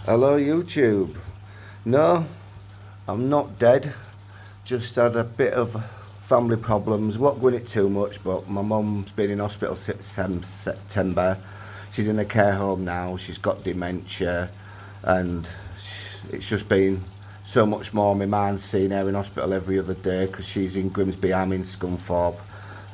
Hello YouTube. No, I'm not dead. Just had a bit of family problems. Won't go in it too much, but my mum's been in hospital since September. She's in a care home now. She's got dementia, and it's just been so much more. My mind's seeing her in hospital every other day because she's in Grimsby. I'm in Scunthorpe,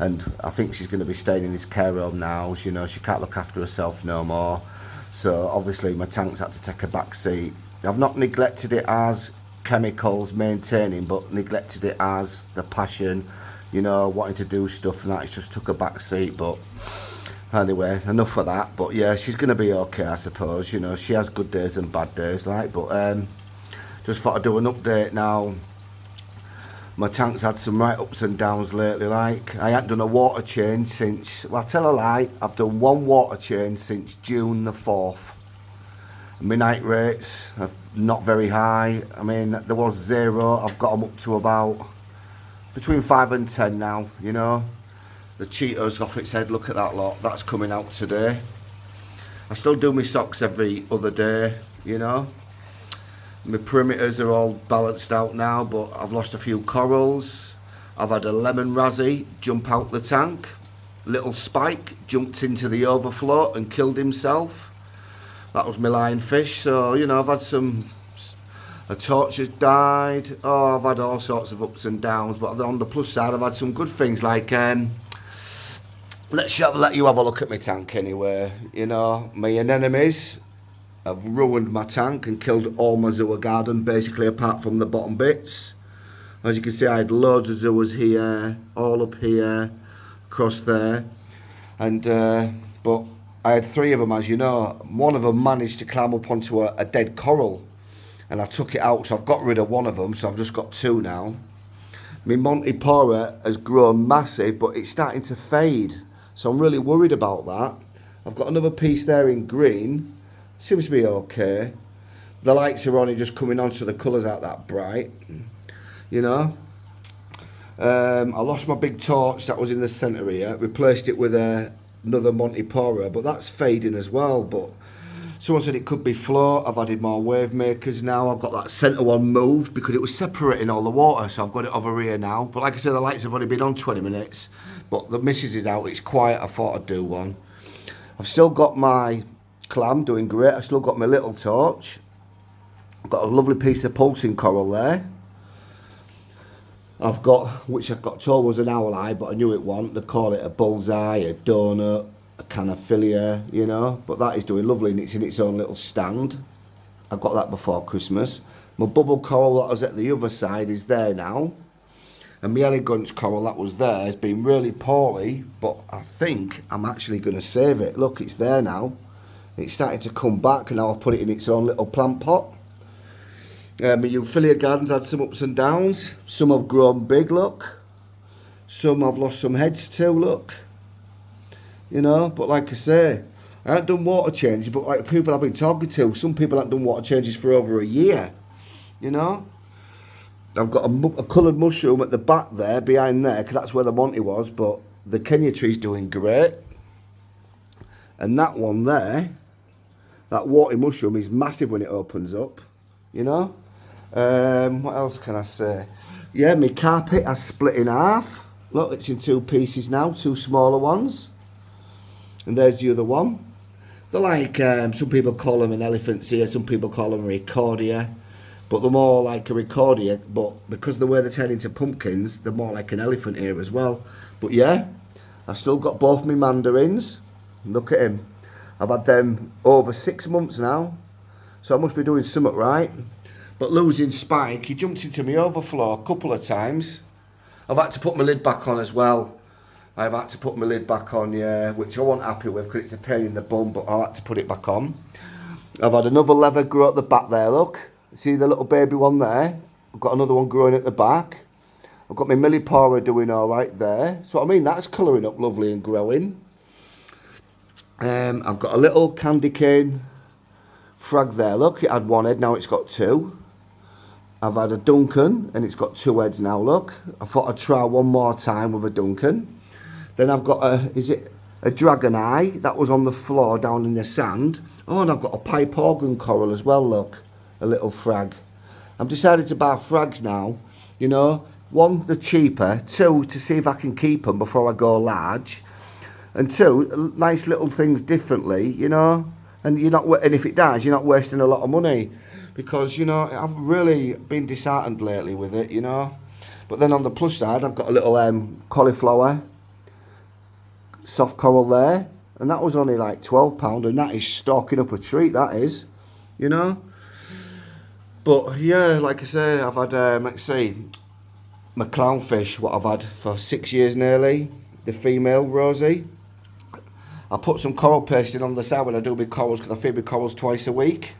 and I think she's going to be staying in this care home now. You know, she can't look after herself no more. So obviously my tank's had to take a back seat. I've not neglected it as chemicals maintaining, but neglected it as the passion, you know, wanting to do stuff, and that. It's just took a back seat. But anyway, enough of that. But yeah, she's going to be okay, I suppose. You know, she has good days and bad days, like. But just thought I'd do an update now. My tank's had some right ups and downs lately, like. I ain't done a water change since, well, I tell a lie, I've done one water change since June the 4th. My night rates are not very high. I mean, there was 0, I've got them up to about between 5 and 10 now, you know. The Cheetos off its head, look at that lot, that's coming out today. I still do my socks every other day, you know. My perimeters are all balanced out now, but I've lost a few corals. I've had a lemon razzie jump out the tank. Little spike jumped into the overflow and killed himself. That was my lionfish. So, you know, I've had some... A torch has died. Oh, I've had all sorts of ups and downs. But on the plus side, I've had some good things like... let you have a look at my tank anyway. You know, my anemones have ruined my tank and killed all my zoogarden, basically, apart from the bottom bits. As you can see, I had loads of zoas here, all up here, across there. And but I had 3 of them, as you know. One of them managed to climb up onto a dead coral, and I took it out, so I've got rid of one of them, so I've just got 2 now. My Montipora has grown massive, but it's starting to fade, so I'm really worried about that. I've got another piece there in green. Seems to be okay. The lights are only just coming on, so the colours aren't that bright, you know. I lost my big torch that was in the centre here. Replaced it with another Montipora, but that's fading as well. But someone said it could be float. I've added more wave makers now. I've got that centre one moved because it was separating all the water, so I've got it over here now. But like I said, the lights have only been on 20 minutes. But the missus is out. It's quiet. I thought I'd do one. I've still got my clam doing great. I've still got my little torch. I've got a lovely piece of pulsing coral there. I've got, which I got told was an owleye, but I knew it wasn't. They call it a bullseye, a donut, a canophilia, you know. But that is doing lovely, and it's in its own little stand. I got that before Christmas. My bubble coral that was at the other side is there now. And my elegance coral that was there has been really poorly, but I think I'm actually going to save it. Look, it's there now. It's starting to come back, and now I've put it in its own little plant pot. My Euphilia gardens had some ups and downs. Some have grown big, look. Some I've lost some heads to, look. You know, but like I say, I haven't done water changes, but like people I've been talking to, some people haven't done water changes for over a year. You know? I've got a coloured mushroom at the back there, behind there, because that's where the Monty was, but the Kenya tree's doing great. And that one there, that water mushroom is massive when it opens up, you know. What else can I say? Yeah, my carpet has split in half. Look, it's in 2 pieces now, 2 smaller ones. And there's the other one. They're like, some people call them an elephant's ear, some people call them a recordia. But they're more like a recordia, but because of the way they turn into pumpkins, they're more like an elephant ear as well. But yeah, I've still got both my mandarins. Look at him. I've had them over 6 months now, so I must be doing something right. But losing Spike, he jumped into my overflow a couple of times. I've had to put my lid back on as well. I've had to put my lid back on, yeah, which I wasn't happy with because it's a pain in the bum, but I had to put it back on. I've had another lever grow at the back there, look. See the little baby one there? I've got another one growing at the back. I've got my millipora doing all right there. So I mean, that's colouring up lovely and growing. I've got a little candy cane frag there. Look, it had 1 head, now it's got 2. I've had a Duncan, and it's got 2 heads now, look. I thought I'd try one more time with a Duncan. Then I've got a a dragon eye that was on the floor down in the sand. Oh, and I've got a pipe organ coral as well, look. A little frag. I've decided to buy frags now, you know. One, they're cheaper. Two, to see if I can keep them before I go large. And two, nice little things differently, you know. And and if it dies, you're not wasting a lot of money. Because, you know, I've really been disheartened lately with it, you know. But then on the plus side, I've got a little cauliflower soft coral there. And that was only like £12. And that is stalking up a treat, that is, you know. But, yeah, like I say, I've had, let's see, my clownfish, what I've had for 6 years nearly. The female, Rosie. I put some coral paste in on the side when I do big corals, because I feed big corals twice a week.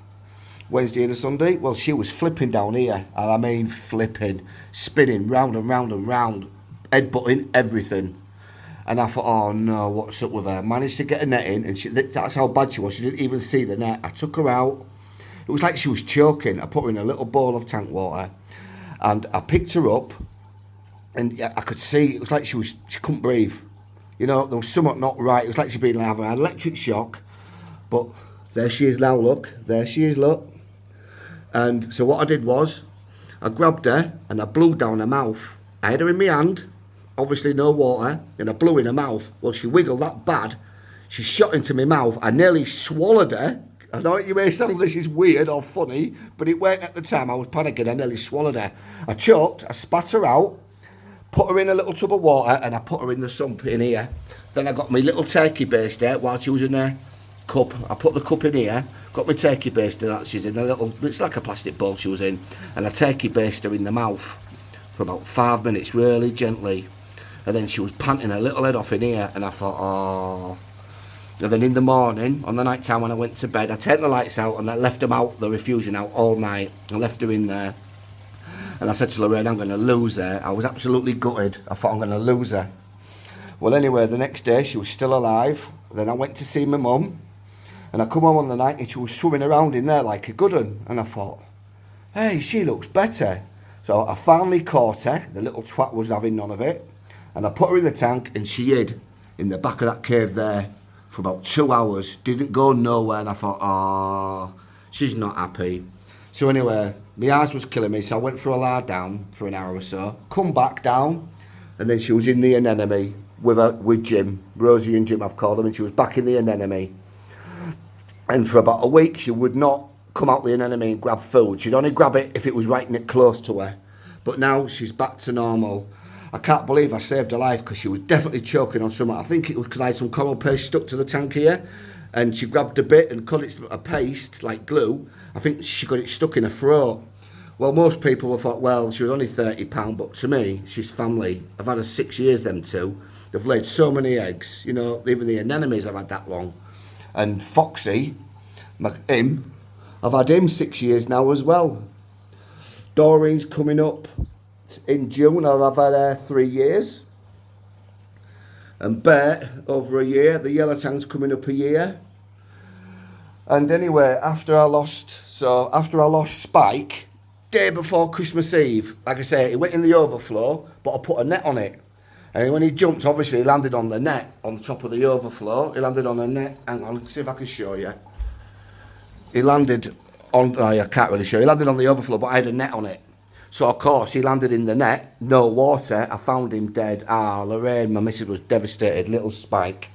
Wednesday and a Sunday. Well, she was flipping down here, and I mean flipping, spinning round and round and round, headbutting everything. And I thought, oh no, what's up with her? Managed to get a net in, and that's how bad she was. She didn't even see the net. I took her out. It was like she was choking. I put her in a little bowl of tank water, and I picked her up, and I could see it was like she couldn't breathe. You know, there was something not right. It was like she'd been having an electric shock. But there she is now, look. There she is, look. And so what I did was, I grabbed her and I blew down her mouth. I had her in my hand, obviously no water, and I blew in her mouth. Well, she wiggled that bad. She shot into my mouth. I nearly swallowed her. I know you may sound this is weird or funny, but it weren't at the time. I was panicking. I nearly swallowed her. I choked, I spat her out, put her in a little tub of water, and I put her in the sump in here. Then I got my little turkey baster while she was in her cup. I put the cup in here, got my turkey baster that she's in, it's like a plastic bowl she was in, and I turkey basted her in the mouth for about 5 minutes, really gently. And then she was panting her little head off in here, and I thought, oh. And then in the morning, on the night time when I went to bed, I turned the lights out and I left them out, the refusion out all night. I left her in there. And I said to Lorraine, I'm going to lose her. I was absolutely gutted. I thought I'm going to lose her. Well, anyway, the next day she was still alive. Then I went to see my mum. And I come home on the night and she was swimming around in there like a good one. And I thought, hey, she looks better. So I finally caught her. The little twat was having none of it. And I put her in the tank and she hid in the back of that cave there for about 2 hours. Didn't go nowhere. And I thought, oh, she's not happy. So anyway, my eyes was killing me, so I went for a lie down for an hour or so. Come back down, and then she was in the anemone with Jim. Rosie and Jim, I've called them, and she was back in the anemone. And for about a week, she would not come out the anemone and grab food. She'd only grab it if it was right close to her. But now she's back to normal. I can't believe I saved her life, because she was definitely choking on something. I think it was because I had some coral paste stuck to the tank here, and she grabbed a bit and cut it to a paste, like glue. I think she got it stuck in her throat. Well, most people have thought, well, she was only £30, but to me, she's family. I've had her 6 years, them two. They've laid so many eggs, you know, even the anemones have had that long. And Foxy, I've had him 6 years now as well. Doreen's coming up in June, I've had her 3 years. And Bert, over a year. The yellow tang's coming up a year. And anyway, after I lost Spike, day before Christmas Eve, like I say, he went in the overflow, but I put a net on it. And when he jumped, obviously, he landed on the net, on top of the overflow. He landed on a net. Hang on, see if I can show you. He landed on, I can't really show you. He landed on the overflow, but I had a net on it. So, of course, he landed in the net, no water. I found him dead. Lorraine, my missus, was devastated, little Spike.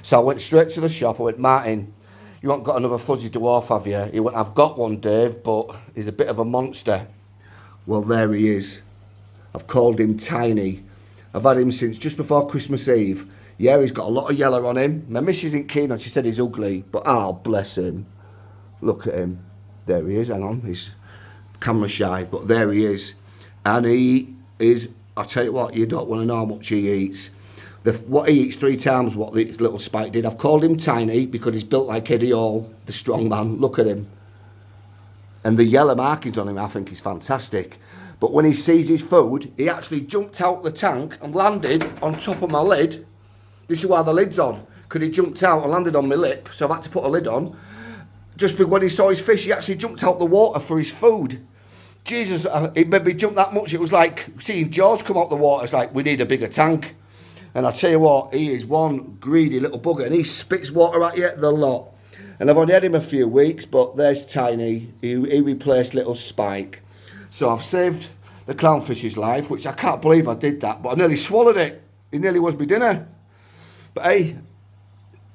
So I went straight to the shop. I went, Martin, you haven't got another fuzzy dwarf, have you? He went, I've got one, Dave, but he's a bit of a monster. Well, there he is. I've called him Tiny. I've had him since just before Christmas Eve. Yeah, he's got a lot of yellow on him. My missus isn't keen on, she said he's ugly, but bless him. Look at him. There he is, hang on, he's camera shy, but there he is. And he is, I'll tell you what, you don't want to know how much he eats. What he eats 3 times what the little Spike did. I've called him Tiny because he's built like Eddie Hall, the strong man. Look at him. And the yellow markings on him, I think, is fantastic. But when he sees his food, he actually jumped out the tank and landed on top of my lid. This is why the lid's on, because he jumped out and landed on my lip, so I've had to put a lid on. Just when he saw his fish, he actually jumped out the water for his food. Jesus, it made me jump that much. It was like seeing Jaws come out the water. It's like, we need a bigger tank. And I tell you what, he is one greedy little bugger, and he spits water at you the lot. And I've only had him a few weeks, but there's Tiny. He replaced little Spike. So I've saved the clownfish's life, which I can't believe I did that, but I nearly swallowed it. He nearly was my dinner. But hey,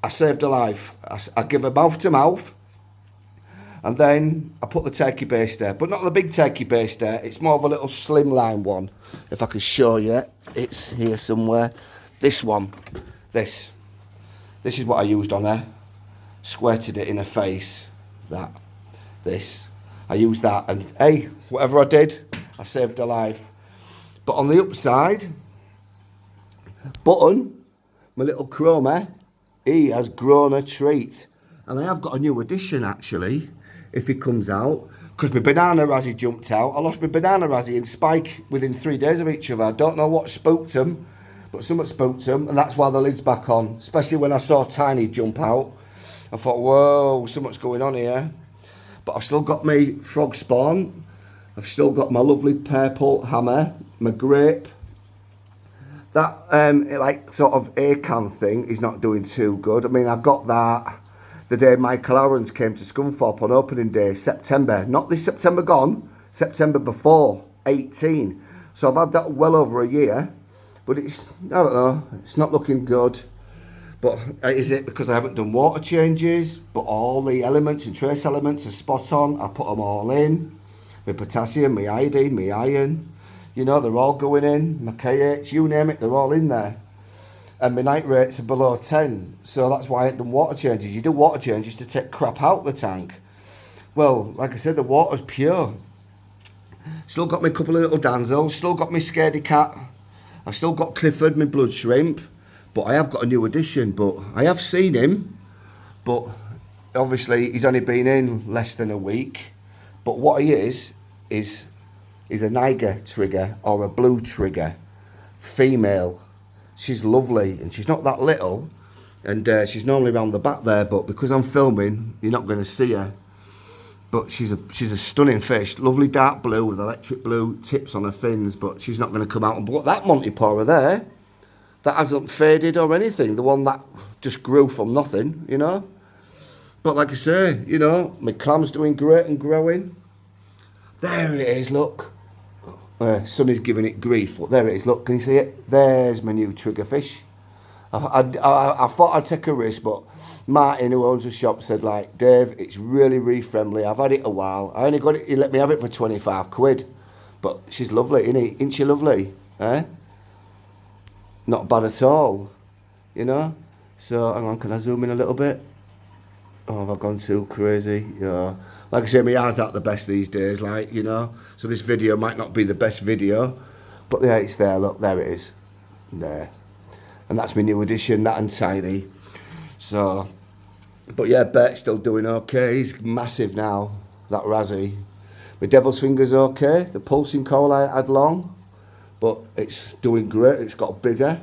I saved a life. I give a mouth to mouth, and then I put the turkey baster, but not the big turkey baster. It's more of a little slimline one. If I can show you, it's here somewhere. This one, this is what I used on her. Squirted it in her face. This. I used that, and hey, whatever I did, I saved her life. But on the upside, Button, my little chroma, he has grown a treat. And I have got a new addition, actually, if he comes out. Because my banana razzie jumped out. I lost my banana razzie and Spike within 3 days of each other. I don't know what spooked them, but something spooked them, and that's why the lid's back on. Especially when I saw Tiny jump out. I thought, whoa, something's going on here. But I've still got my frog spawn. I've still got my lovely purple hammer, my grape. That, like, sort of acorn thing is not doing too good. I mean, I got that the day Michael Aaron's came to Scunthorpe on opening day, September. Not this September gone, September before, 18. So I've had that well over a year. But it's, I don't know, it's not looking good. But is it because I haven't done water changes? But all the elements and trace elements are spot on. I put them all in. My potassium, my iodine, my iron. You know, they're all going in. My KH, you name it, they're all in there. And my nitrates are below 10. So that's why I haven't done water changes. You do water changes to take crap out the tank. Well, like I said, the water's pure. Still got me couple of little damsels. Still got me scaredy cat. I've still got Clifford, my blood shrimp. But I have got a new addition. But I have seen him. But obviously he's only been in less than a week. But what he is a Niger trigger or a blue trigger. Female. She's lovely, and she's not that little, and she's normally around the back there, but because I'm filming, you're not going to see her. But she's a stunning fish, lovely dark blue with electric blue tips on her fins, but she's not going to come out. But that Montipora there, that hasn't faded or anything, the one that just grew from nothing, you know. But like I say, you know, my clam's doing great and growing. There it is, look. Sonny's giving it grief, but there it is, look, can you see it? There's my new trigger fish. I thought I'd take a risk, but Martin, who owns the shop, said, like, Dave, it's really reef friendly. I've had it a while. I only got it, he let me have it for 25 quid. But she's lovely, isn't she lovely? Eh? Not bad at all, you know? So, hang on, can I zoom in a little bit? Oh, have I gone too crazy? Yeah. Like I say, my eyes aren't the best these days, like, you know. So this video might not be the best video. But yeah, it's there, look, there it is. There. And that's my new addition, that and Tiny. So, but yeah, Bert's still doing okay. He's massive now, that Razzie. My Devil's Finger's okay. The pulsing coral I had long. But it's doing great, it's got bigger.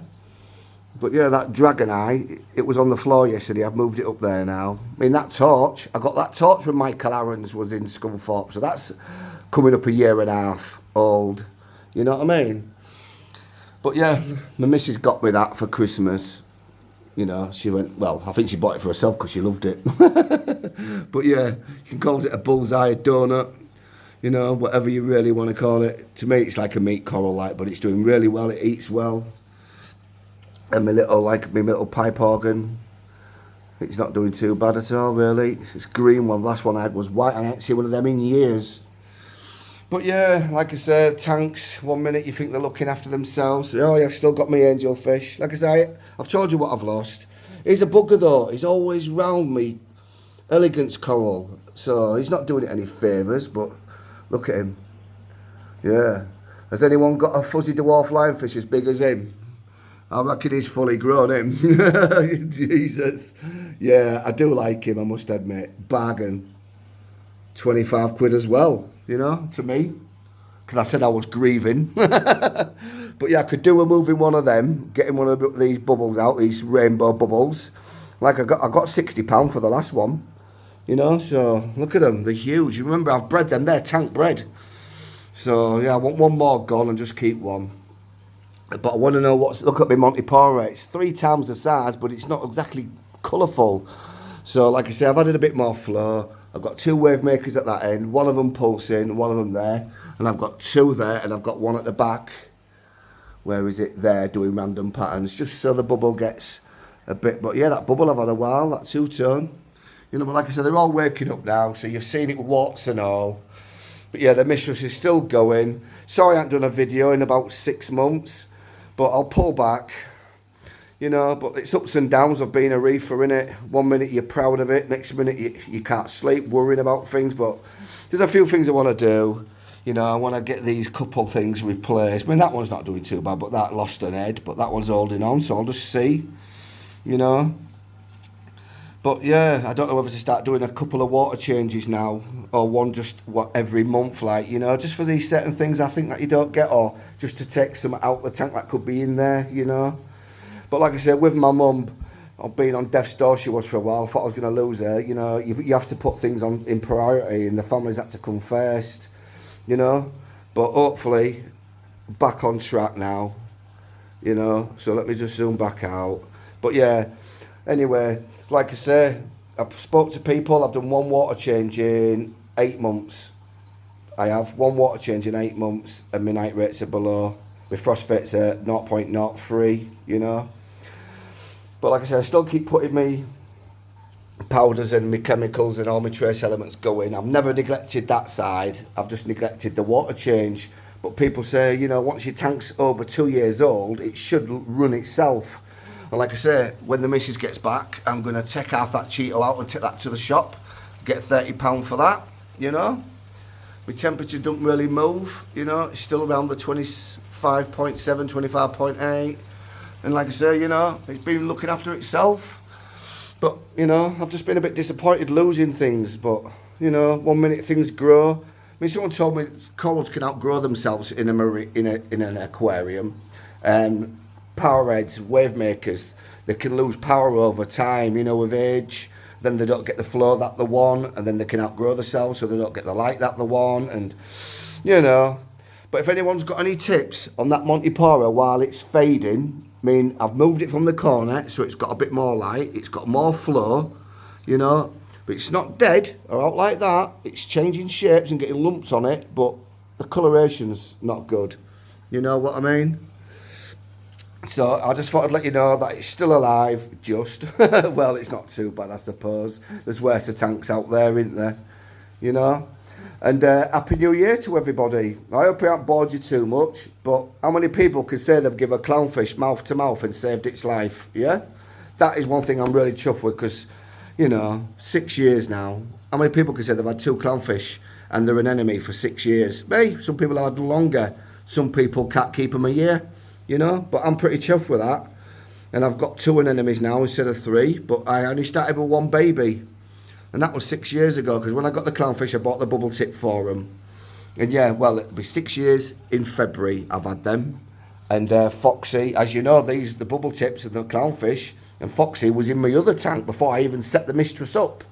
But yeah, that dragon eye, it was on the floor yesterday. I've moved it up there now. I mean, that torch, I got that torch when Michael Aaron's was in Scunthorpe. So that's coming up a year and a half old. You know what I mean? But yeah, my missus got me that for Christmas. You know, she went, well, I think she bought it for herself because she loved it. But yeah, you can call it a bullseye, a donut. You know, whatever you really want to call it. To me, it's like a meat coral, like, but it's doing really well. It eats well. And my little pipe organ, it's not doing too bad at all, really. It's green one. The last one I had was white, and I ain't seen one of them in years. But yeah, like I said, tanks, 1 minute you think they're looking after themselves. Oh, yeah, I've still got my angelfish. Like I say, I've told you what I've lost. He's a bugger, though. He's always round me. Elegance coral. So he's not doing it any favours, but look at him. Yeah. Has anyone got a fuzzy dwarf lionfish as big as him? I reckon he's fully grown, him. Jesus. Yeah, I do like him, I must admit. Bargain. 25 quid as well, you know, to me. Because I said I was grieving. But yeah, I could do a moving one of them, getting one of these bubbles out, these rainbow bubbles. Like I got £60 for the last one. You know, so look at them, they're huge. You remember, I've bred them, they're tank bred. So yeah, I want one more gone and just keep one. But I want to know look at my Montipora. It's 3 times the size, but it's not exactly colourful. So like I say, I've added a bit more flow. I've got 2 wave makers at that end, one of them pulsing, one of them there. And I've got 2 there, and I've got one at the back. Where is it? There, doing random patterns, just so the bubble gets a bit. But yeah, that bubble I've had a while, that 2-tone. You know, but like I said, they're all waking up now, so you've seen it with warts and all. But yeah, the mistress is still going. Sorry I haven't done a video in about 6 months, but I'll pull back. You know, but it's ups and downs of being a reefer, innit? One minute you're proud of it, next minute you can't sleep worrying about things. But there's a few things I want to do. You know, I want to get these couple things replaced. I mean, that one's not doing too bad, but that lost an head. But that one's holding on, so I'll just see, you know. But yeah, I don't know whether to start doing a couple of water changes now, or one just every month, like, you know, just for these certain things I think that you don't get, or just to take some out the tank that could be in there, you know. But like I said, with my mum, I've been on death's door, she was for a while. I thought I was going to lose her. You know, you have to put things in priority, and the families had to come first, you know. But hopefully, back on track now, you know. So let me just zoom back out. But yeah, anyway, like I say, I've spoke to people. I've done 1 water change in 8 months. I have 1 water change in 8 months, and my night rates are below. My frost rates are 0.03, you know. But like I said, I still keep putting me powders and my chemicals and all my trace elements going. I've never neglected that side. I've just neglected the water change. But people say, you know, once your tank's over 2 years old, it should run itself. And like I say, when the missus gets back, I'm going to take half that Cheeto out and take that to the shop. Get £30 for that, you know. My temperature don't really move, you know. It's still around the 25.7, 25.8. And like I say, you know, it's been looking after itself. But, you know, I've just been a bit disappointed losing things. But, you know, 1 minute things grow. I mean, someone told me corals can outgrow themselves in an aquarium. And powerheads, wave makers, they can lose power over time, you know, with age. Then they don't get the flow that they want. And then they can outgrow themselves, so they don't get the light that they want. And, you know. But if anyone's got any tips on that Montipora while it's fading, I mean, I've moved it from the corner, so it's got a bit more light. It's got more flow, you know. But it's not dead or out like that. It's changing shapes and getting lumps on it, but the coloration's not good. You know what I mean? So I just thought I'd let you know that it's still alive, just. Well, it's not too bad, I suppose. There's worse tanks out there, isn't there? You know? And Happy New Year to everybody. I hope I haven't bored you too much, but how many people can say they've given a clownfish mouth to mouth and saved its life, yeah? That is one thing I'm really chuffed with, because, you know, 6 years now. How many people can say they've had 2 clownfish and they're an enemy for 6 years? Hey, some people have had longer. Some people can't keep them a year, you know? But I'm pretty chuffed with that. And I've got 2 anemones now instead of 3, but I only started with 1 baby. And that was 6 years ago, because when I got the clownfish, I bought the bubble tip for them. And yeah, well, it'll be 6 years in February I've had them. And Foxy, as you know, these the bubble tips and the clownfish. And Foxy was in my other tank before I even set the mistress up.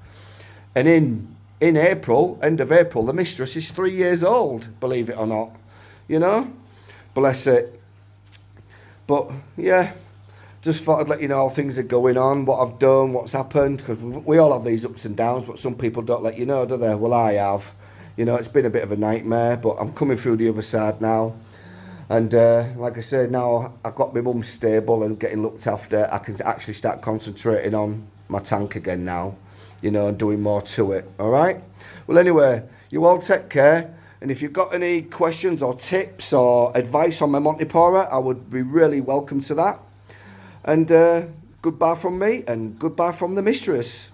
And in April, end of April, the mistress is 3 years old, believe it or not. You know? Bless it. But yeah, just thought I'd let you know how things are going on, what I've done, what's happened, because we all have these ups and downs, but some people don't let you know, do they? Well, I have. You know, it's been a bit of a nightmare, but I'm coming through the other side now. And like I said, now I've got my mum stable and getting looked after, I can actually start concentrating on my tank again now, you know, and doing more to it, all right? Well, anyway, you all take care. And if you've got any questions or tips or advice on my Montipora, I would be really welcome to that. And goodbye from me, and goodbye from the mistress.